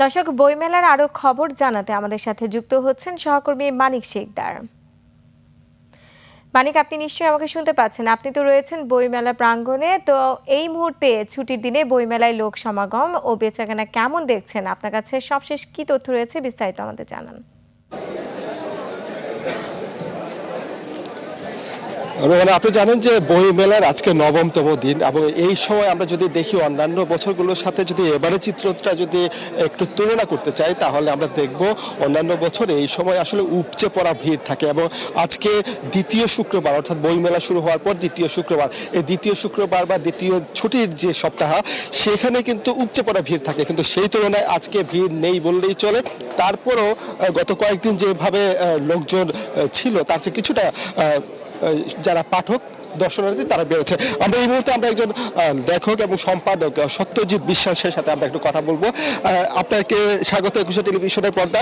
দর্শক, বইমেলার আরো খবর জানাতে আমাদের সাথে যুক্ত হচ্ছেন সহকর্মী মানিক শেখদার। মানিক, আপনি নিশ্চয়ই আমাকে শুনতে পাচ্ছেন। আপনি তো রয়েছেন বইমেলা প্রাঙ্গণে। তো এই মুহূর্তে ছুটির দিনে বইমেলায় লোক সমাগম ও বেচাকেনা কেমন দেখছেন? আপনার কাছে সবশেষ কি তথ্য রয়েছে, বিস্তারিত আমাদের জানান। আপনি জানেন যে বই মেলার আজকে ৯ম দিন এবং এই সময় আমরা যদি দেখি অন্যান্য বছরগুলোর সাথে যদি এবারে চিত্রটা যদি একটু তুলনা করতে চাই তাহলে আমরা দেখব অন্যান্য বছর এই সময় আসলে উপচে পড়া ভিড় থাকে এবং আজকে দ্বিতীয় শুক্রবার অর্থাৎ বই মেলা শুরু হওয়ার পর দ্বিতীয় শুক্রবার, এই দ্বিতীয় শুক্রবার বা দ্বিতীয় ছুটির যে সপ্তাহ সেখানে কিন্তু উপচে পড়া ভিড় থাকে, কিন্তু সেই তুলনায় আজকে ভিড় নেই বললেই চলে। তারপরও গত কয়েকদিন যেভাবে লোকজন ছিল তার চেয়ে কিছুটা যারা পাঠক দর্শনার্থী তারা বেড়েছে। আমরা এই মুহূর্তে একজন লেখক এবং সম্পাদক সত্যজিৎ বিশ্বাসের সাথে আমরা একটু কথা বলবো। আপনাকে স্বাগত একুশে টেলিভিশনের পর্দা।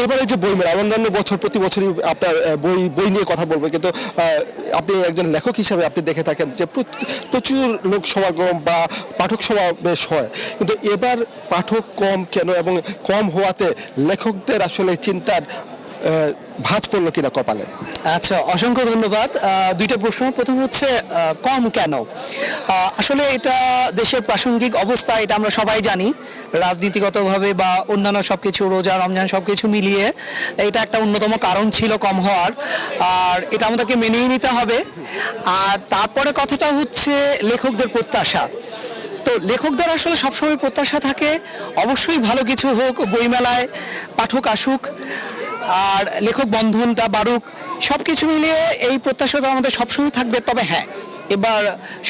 এবারে যে বই মেলা অন্যান্য বছর প্রতি বছরই আপনার বই নিয়ে কথা বলবো, কিন্তু আপনি একজন লেখক হিসাবে আপনি দেখে থাকেন যে প্রচুর লোক সমাগম বা পাঠক সমাবেশ হয়, কিন্তু এবার পাঠক কম কেন এবং কম হওয়াতে লেখকদের আসলে চিন্তার ভাঁজ পড়লো কিনা কপালে? আচ্ছা, অসংখ্য ধন্যবাদ। দুইটা প্রশ্ন। প্রথম হচ্ছে কম কেন। আসলে এটা দেশের প্রাসঙ্গিক অবস্থা, এটা আমরা সবাই জানি। রাজনীতিগতভাবে বা অন্যান্য সবকিছু, রোজা রমজান সবকিছু মিলিয়ে এটা একটা অন্যতম কারণ ছিল কম হওয়ার, আর এটা আমাদেরকে মেনেই নিতে হবে। আর তারপরে কথাটা হচ্ছে লেখকদের প্রত্যাশা। তো লেখকদের আসলে সবসময় প্রত্যাশা থাকে অবশ্যই ভালো কিছু হোক, বইমেলায় পাঠক আসুক আর লেখক বন্ধনটা বাড়ুক, সব কিছু মিলিয়ে এই প্রত্যাশা তো আমাদের সবসময় থাকবে। তবে হ্যাঁ, এবার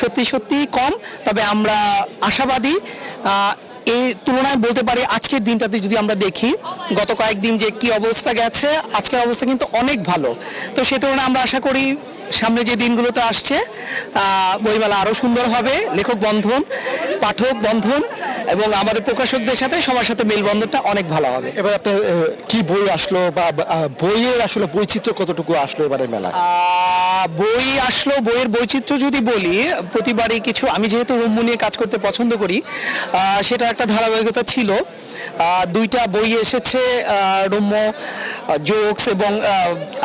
সত্যি কম, তবে আমরা আশাবাদী। এই তুলনায় বলতে পারি আজকের দিনটাতে যদি আমরা দেখি গত কয়েকদিন যে কি অবস্থা গেছে, আজকের অবস্থা কিন্তু অনেক ভালো। তো সে তুলনায় আমরা আশা করি সামনে যে দিনগুলোতে আসছে বইমেলা আরও সুন্দর হবে, লেখক বন্ধন, পাঠক বন্ধন এবং আমাদের প্রকাশকদের সাথে সবার সাথে মেলবন্ধনটা অনেক ভালো হবে। এবার আপনার কি বই আসলো বা বইয়ের আসলে বৈচিত্র্য কতটুকু আসলো এবারে মেলা? বই আসলো, বইয়ের বৈচিত্র্য যদি বলি, প্রতিবারই কিছু, আমি যেহেতু রম্য নিয়ে কাজ করতে পছন্দ করি, সেটা একটা ধারাবাহিকতা ছিল। দুইটা বই এসেছে রম্য জোকস এবং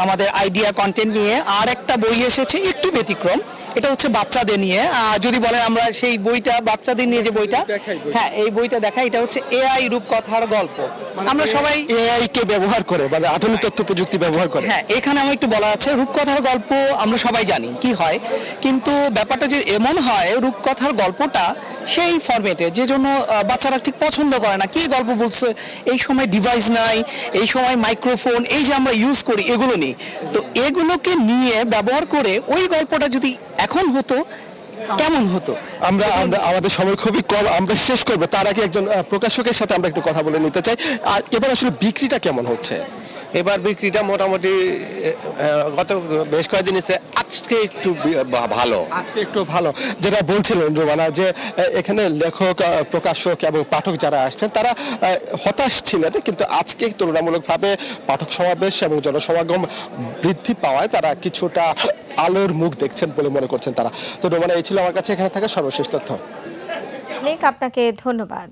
আমাদের আইডিয়া কন্টেন্ট নিয়ে, আর একটা বই এসেছে একটু ব্যতিক্রম, এটা হচ্ছে বাচ্চাদের নিয়ে। যদি বলেন আমরা সেই বইটা বাচ্চাদের নিয়ে যে বইটা, হ্যাঁ এই বইটা দেখা, এটা হচ্ছে এআই রূপকথার গল্প। আমরা সবাই এআই কে ব্যবহার করে, মানে আধুনিক তথ্য প্রযুক্তি ব্যবহার করে। হ্যাঁ, এখানে আমার একটু বলা আছে, রূপকথার গল্প আমরা সবাই জানি কি হয়, কিন্তু ব্যাপারটা যে এমন হয় রূপকথার গল্পটা সেই ফরম্যাটে, যে জন্য বাচ্চারা ঠিক পছন্দ করে না। কি গল্প বলছে, এই সময় ডিভাইস নাই, এই সময় মাইক্রোফোন, এই যে আমরা ইউজ করি এগুলো নেই। তো এগুলোকে নিয়ে ব্যবহার করে ওই গল্পটা যদি এখন হতো কেমন হতো। আমরা আমাদের সময় খুবই কম, আমরা শেষ করবো তার আগে একজন প্রকাশকের সাথে আমরা একটু কথা বলে নিতে চাই। আর এবার আসলে বিক্রিটা কেমন হচ্ছে? এবার বিক্রিটা মোটামুটি গত বেশ কয়েকদিন আজকে একটু ভালো। আজকে একটু ভালো, যেটা বলছিলেন রোমানা, যে এখানে লেখক, প্রকাশক এবং পাঠক যারা আসছেন তারা হতাশ ছিলেন, কিন্তু আজকে তুলনামূলকভাবে পাঠক সমাবেশ এবং জনসমাগম বৃদ্ধি পাওয়ায় তারা কিছুটা আলোর মুখ দেখছেন বলে মনে করছেন তারা। তো রোমানা, এই ছিল আমার কাছে এখানে থাকা সর্বশেষ তথ্য। আপনাকে ধন্যবাদ।